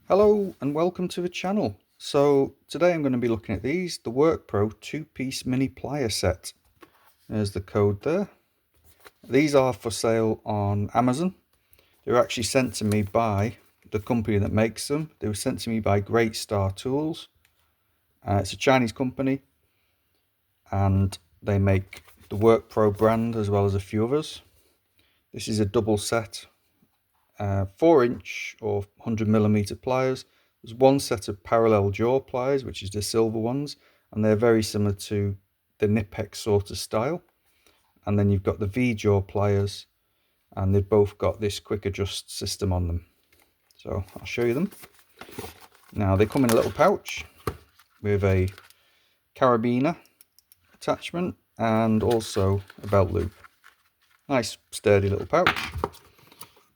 Hello and welcome to the channel. So today I'm going to be looking at the Workpro 2-piece mini plier set. There's the code there. These are for sale on Amazon. They were actually sent to me by the company that makes them. They were sent to me by GreatStar Tools. It's a Chinese company and they make the Workpro brand as well as a few others. This is a double set, 4-inch or 100mm pliers. There's one set of parallel jaw pliers, which is the silver ones, and they're very similar to the Knipex sort of style. And then you've got the V-jaw pliers, and they've both got this quick adjust system on them. So I'll show you them. Now they come in a little pouch with a carabiner attachment and also a belt loop. Nice sturdy little pouch.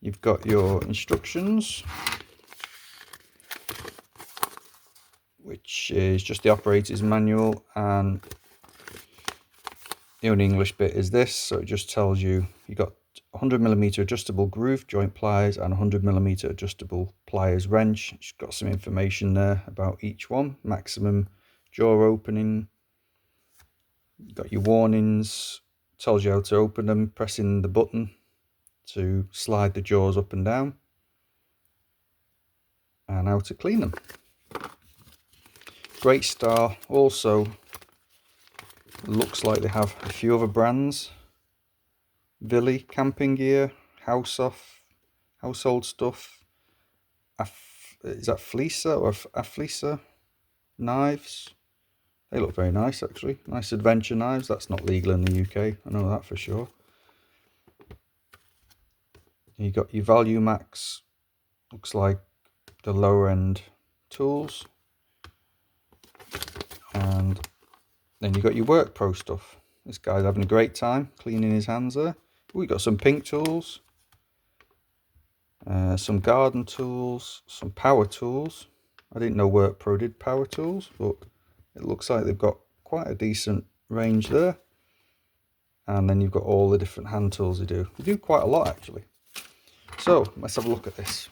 You've got your instructions, which is just the operator's manual, and the only English bit is this, so it just tells you got 100mm adjustable groove joint pliers and 100mm adjustable pliers wrench. It's got some information there about each one, maximum jaw opening. You've got your warnings, tells you how to open them, pressing the button to slide the jaws up and down, and how to clean them. GreatStar also looks like they have a few other brands. Villy camping gear, household stuff. Is that Fleecer or Affleecer knives? They look very nice actually. Nice adventure knives. That's not legal in the UK, I know that for sure. You got your Value Max, looks like the lower end tools. And then you got your Workpro stuff. This guy's having a great time cleaning his hands there. We got some pink tools, some garden tools, some power tools. I didn't know Workpro did power tools, but it looks like they've got quite a decent range there. And then you've got all the different hand tools they do. They do quite a lot actually. So let's have a look at this.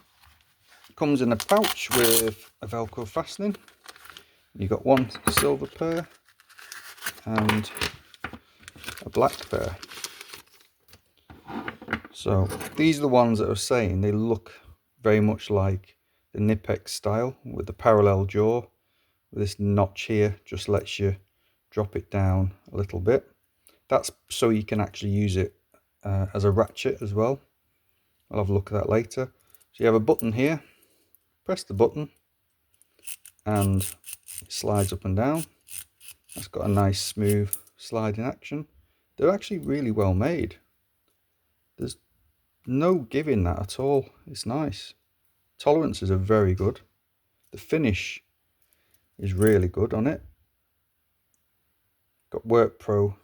It comes in a pouch with a Velcro fastening. You've got one silver pair and a black pair. So these are the ones that are saying they look very much like the Knipex style with the parallel jaw. This notch here just lets you drop it down a little bit. That's so you can actually use it as a ratchet as well. I'll have a look at that later. So you have a button here, press the button and it slides up and down. That's got a nice smooth sliding action. They're actually really well made. There's no giving that at all. It's nice. Tolerances are very good. The finish is really good on it. Got Workpro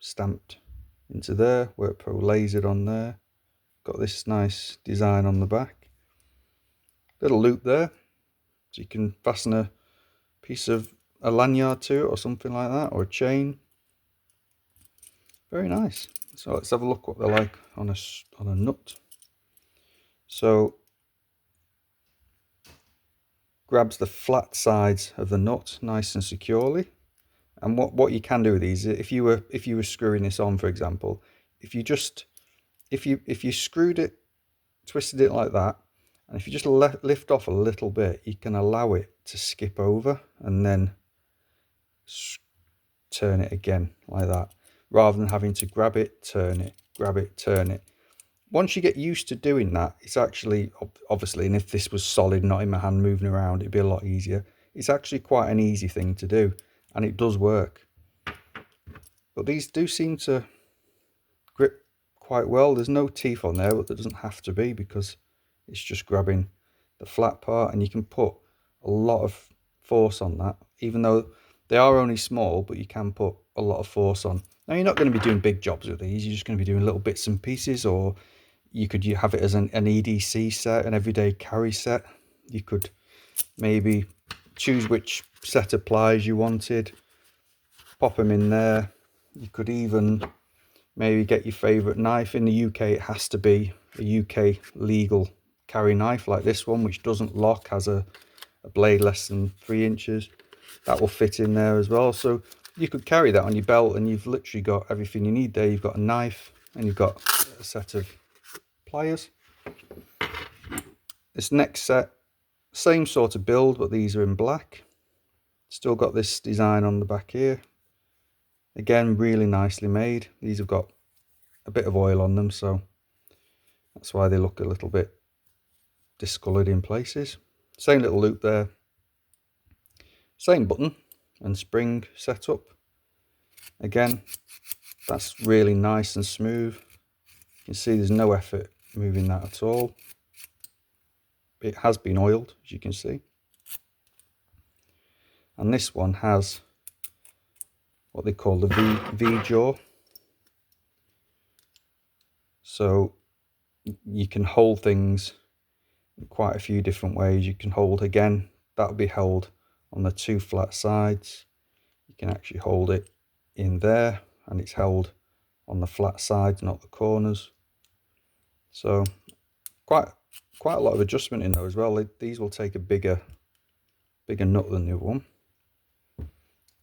stamped into there, Workpro lasered on there. Got this nice design on the back. Little loop there, so you can fasten a piece of a lanyard to it or something like that, or a chain. Very nice. So let's have a look what they're like on a nut. So grabs the flat sides of the nut nice and securely. And what you can do with these, if you were screwing this on, for example, if you screwed it, twisted it like that, and if you just lift off a little bit, you can allow it to skip over and then turn it again like that, rather than having to grab it, turn it, grab it, turn it. Once you get used to doing that, it's actually, obviously, and if this was solid, not in my hand moving around, it'd be a lot easier. It's actually quite an easy thing to do, and it does work. But these do seem to grip quite well. There's no teeth on there, but there doesn't have to be, because it's just grabbing the flat part, and you can put a lot of force on that, even though they are only small, but you can put a lot of force on. Now you're not going to be doing big jobs with these, you're just going to be doing little bits and pieces, or you could have it as an EDC set, an everyday carry set. You could maybe choose which set of pliers you wanted, pop them in there. You could even maybe get your favourite knife. In the UK it has to be a UK legal carry knife like this one, which doesn't lock, has a blade less than 3 inches, that will fit in there as well. So you could carry that on your belt and you've literally got everything you need there. You've got a knife and you've got a set of pliers. This next set, same sort of build, but these are in black. Still got this design on the back here. Again, really nicely made. These have got a bit of oil on them, so that's why they look a little bit discoloured in places. Same little loop there. Same button and spring setup. Again, that's really nice and smooth. You can see there's no effort moving that at all. It has been oiled, as you can see. And this one has what they call the V jaw. So you can hold things in quite a few different ways. You can hold, again, that'll be held on the 2 flat sides. You can actually hold it in there and it's held on the flat sides, not the corners. So quite a lot of adjustment in there as well. These will take a bigger nut than the other one.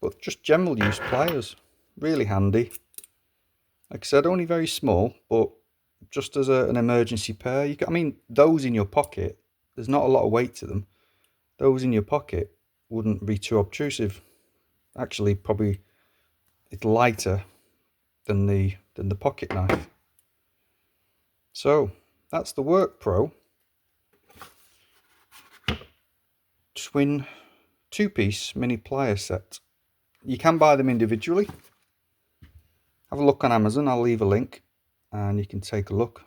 But just general use pliers, really handy. Like I said, only very small, but just as an emergency pair. I mean, those in your pocket, there's not a lot of weight to them. Those in your pocket wouldn't be too obtrusive. Actually, probably it's lighter than the pocket knife. So that's the Workpro twin 2-piece mini plier set. You can buy them individually. Have a look on Amazon, I'll leave a link and you can take a look.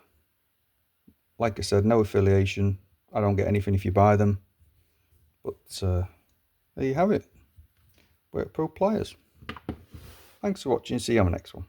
Like I said, no affiliation. I don't get anything if you buy them. But there you have it. Workpro pliers. Thanks for watching. See you on the next one.